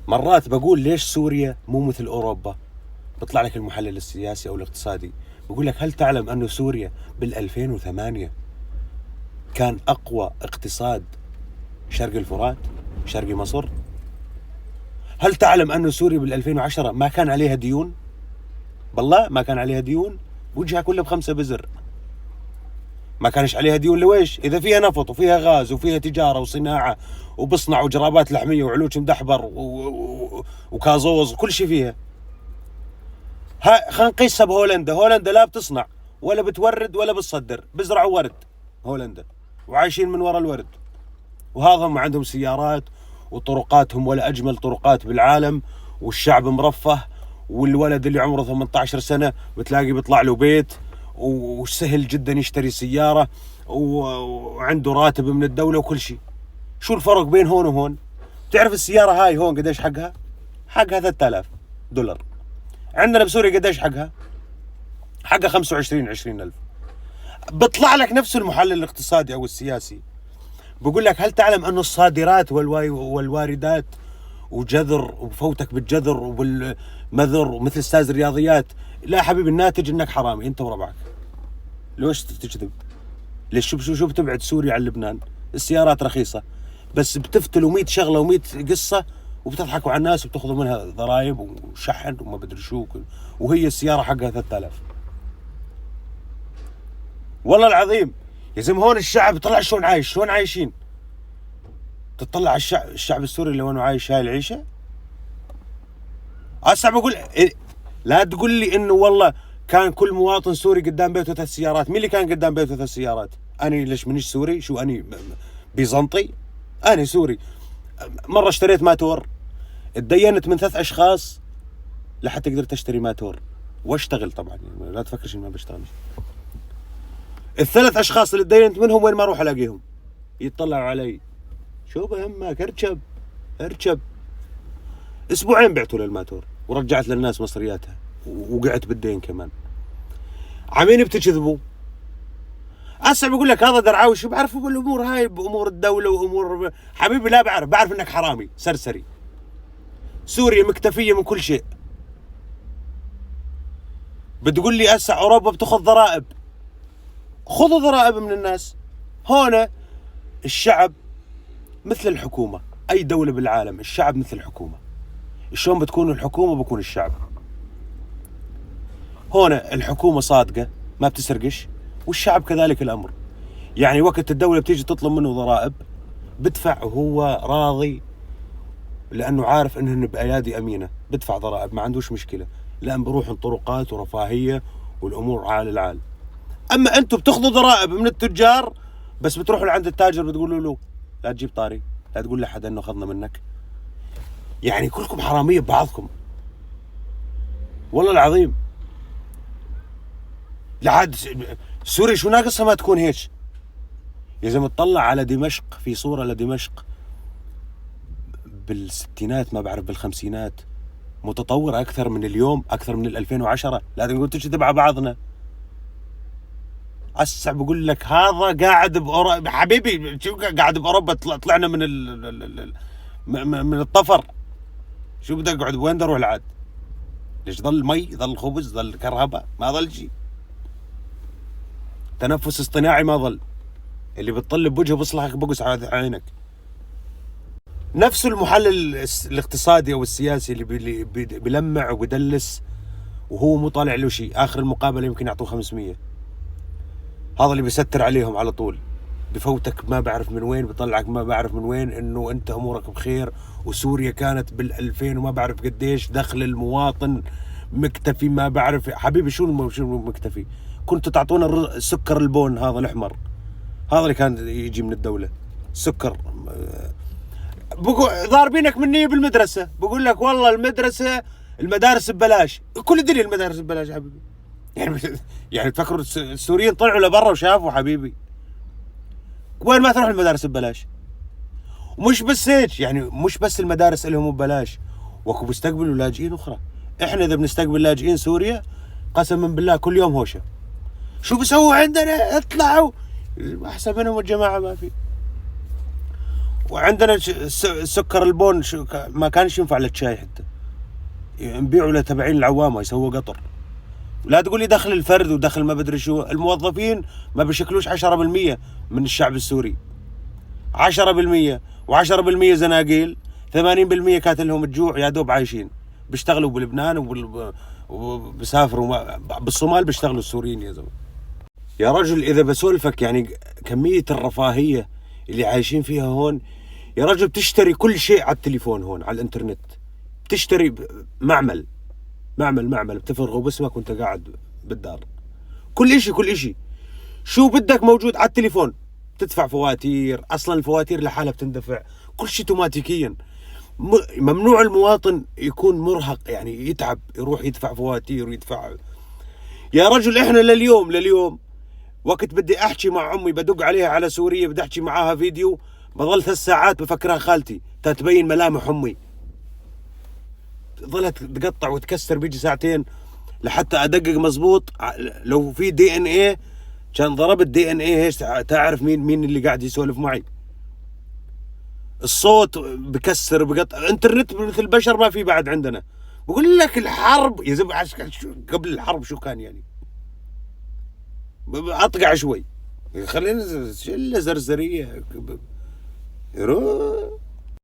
مرات بقول ليش سوريا مو مثل أوروبا؟ بيطلع لك المحلل السياسي أو الاقتصادي بيقول لك هل تعلم أن سوريا بال2008 كان أقوى اقتصاد شرق الفرات، شرق مصر؟ هل تعلم أن سوريا بال2010 ما كان عليها ديون؟ بالله ما كان عليها ديون، وجهها كله ب5 بزر. ما كانش عليها ديون لويش؟ إذا فيها نفط وفيها غاز وفيها تجارة وصناعة وبصنع جرابات لحمية وعلوش مدحبر وكازوز وكل شيء فيها. خلينا نقيسها بهولندا. هولندا لا بتصنع ولا بتورد ولا بتصدر، بزرعوا ورد هولندا وعايشين من وراء الورد، وهذا هم عندهم سيارات وطرقاتهم ولا أجمل طرقات بالعالم، والشعب مرفه، والولد اللي عمره 18 سنة بتلاقي بيطلع له بيت وسهل جدا يشتري سيارة وعنده راتب من الدولة وكل شيء. شو الفرق بين هون وهون؟ تعرف السيارة هاي هون قديش حقها؟ حقها $3000. عندنا بسوريا قديش حقها؟ حقها 25-20 ألف. بيطلع لك نفس المحلل الاقتصادي أو السياسي بقول لك هل تعلم أن الصادرات والواردات وجذر وفوتك بالجذر وبالمذر ومثل استاذ الرياضيات؟ لا حبيبي، الناتج انك حرامي انت وربعك. ليش تكذب؟ ليش شو بتبعد سوريا عن لبنان؟ السيارات رخيصة بس بتفتلوا 100 شغلة و100 قصة وبتضحكوا على الناس وبتاخذوا منها ضرائب وشحن وما بدري شو، وهي السيارة حقها 3000. والله العظيم يا زلمة هون الشعب طلع شلون عايش، شلون عايشين. تطلع على الشعب السوري اللي وينه عايش هاي العيشة. هسه بقول لا تقول لي انه والله كان كل مواطن سوري قدام بيته 3 سيارات. مين اللي كان قدام بيته 3 سيارات؟ أنا ليش منيش سوري؟ شو أني بيزنطي؟ أنا سوري. مرة اشتريت ماتور، اتدينت من 3 أشخاص لحتى قدرت اشتري ماتور واشتغل. طبعا لا تفكرش اني ما بشتغلش. ال3 أشخاص اللي اتدينت منهم وين ما اروح الاقيهم يتطلعوا علي، شو بهمك اركب. اسبوعين بعته للماتور ورجعت للناس مصرياتها وقعت بالدين كمان. عمين بتكذبوا؟ هسه بقول لك هذا درعاوي. شو بعرفوا بالامور هاي، بامور الدوله وامور حبيبي؟ لا بعرف انك حرامي سرسري. سوريا مكتفيه من كل شيء. بتقول لي هسه اوروبا بتاخذ ضرائب. خذوا ضرائب من الناس. هون الشعب مثل الحكومه. اي دوله بالعالم الشعب مثل الحكومه. شلون بتكون الحكومه بكون الشعب. هون الحكومه صادقه ما بتسرقش، والشعب كذلك الامر. يعني وقت الدوله بتيجي تطلب منه ضرائب بدفع وهو راضي، لانه عارف انه بايادي امينه. بدفع ضرائب ما عندوش مشكله، لان بروح طرقات ورفاهيه والامور عال العال. اما انتم بتاخذوا ضرائب من التجار، بس بتروحوا لعند التاجر بتقولوا له لا تجيب طاري، لا تقول لحد انه اخذنا منك. يعني كلكم حراميه ببعضكم والله العظيم. لعاد سوريا شو ناقصها ما تكون هيك. يا زلمه تطلع على دمشق، في صوره لدمشق بالستينات ما بعرف بالخمسينات، متطورة أكثر من اليوم، أكثر من 2010. لا نقول تكذب على بعضنا. هسه بقول لك هذا قاعد بأوروبا حبيبي. شو قاعد بأوروبا؟ طلعنا من الطفر. شو بدي أقعد وين اروح العاد؟ ليش ظل مي، ظل خبز، ظل كهرباء؟ ما ظل شيء. تنفس اصطناعي ما ظل. اللي بتطل بوجهه بصلحك بقص على عينك. نفس المحلل الاقتصادي او السياسي اللي بيلمع وبدلس وهو مو طالع له شيء، اخر المقابله يمكن يعطوه 500. هذا اللي بيستر عليهم على طول، بفوتك ما بعرف من وين، بيطلعك ما بعرف من وين، انه انت امورك بخير وسوريا كانت بال2000 وما بعرف قديش دخل المواطن مكتفي. ما بعرف حبيبي شو مكتفي. كنتوا تعطونا السكر البون هذا الاحمر، هذا اللي كان يجي من الدوله سكر. ضاربينك مني بالمدرسه، بقول لك والله المدارس ببلاش. كل الدنيا المدارس ببلاش حبيبي. يعني تفكروا السوريين طلعوا لبرا وشافوا حبيبي وين ما تروح المدارس ببلاش. ومش بس هيك، يعني مش بس المدارس لهم ببلاش، وكو بيستقبلوا لاجئين اخرى. احنا اذا بنستقبل لاجئين سوريا قسما بالله كل يوم هوشه. شو بيسووا عندنا؟ اطلعوا احسن منهم الجماعه ما في. وعندنا السكر البون ما كانش ينفع للشاي حتى، نبيعه لتبعين العوامة يسووا قطر. لا تقول لي دخل الفرد ودخل ما بدري شو، الموظفين ما بيشكلوش 10% من الشعب السوري، 10%، و10% زناقيل، 80% كاتلهم الجوع يا دوب عايشين، بيشتغلوا بلبنان وبسافروا بالصومال، بيشتغلوا السوريين يا زلمه. يا رجل اذا بسولفك يعني كمية الرفاهية اللي عايشين فيها هون، يا رجل بتشتري كل شيء على التليفون هون على الانترنت، بتشتري معمل بتفرغه باسمك وانت قاعد بالدار، كل اشي شو بدك موجود على التليفون. تدفع فواتير، اصلا الفواتير لحالها بتندفع، كل شيء اوتوماتيكيا. ممنوع المواطن يكون مرهق يعني يتعب يروح يدفع فواتير ويدفع. يا رجل احنا لليوم وقت بدي احكي مع امي بدق عليها على سوريا بدي احكي معاها فيديو، بظل 3 ساعات بفكرها خالتي تبين ملامح امي، ظلت تقطع وتكسر بيجي ساعتين لحتى ادقق مزبوط. لو في DNA كان ضربت DNA هيك تعرف مين اللي قاعد يسولف معي. الصوت بكسر بقطع، انترنت مثل البشر ما في بعد عندنا. بقول لك الحرب يا زلمه قبل الحرب شو كان يعني، اطقع شوي خلينا شله زرزريه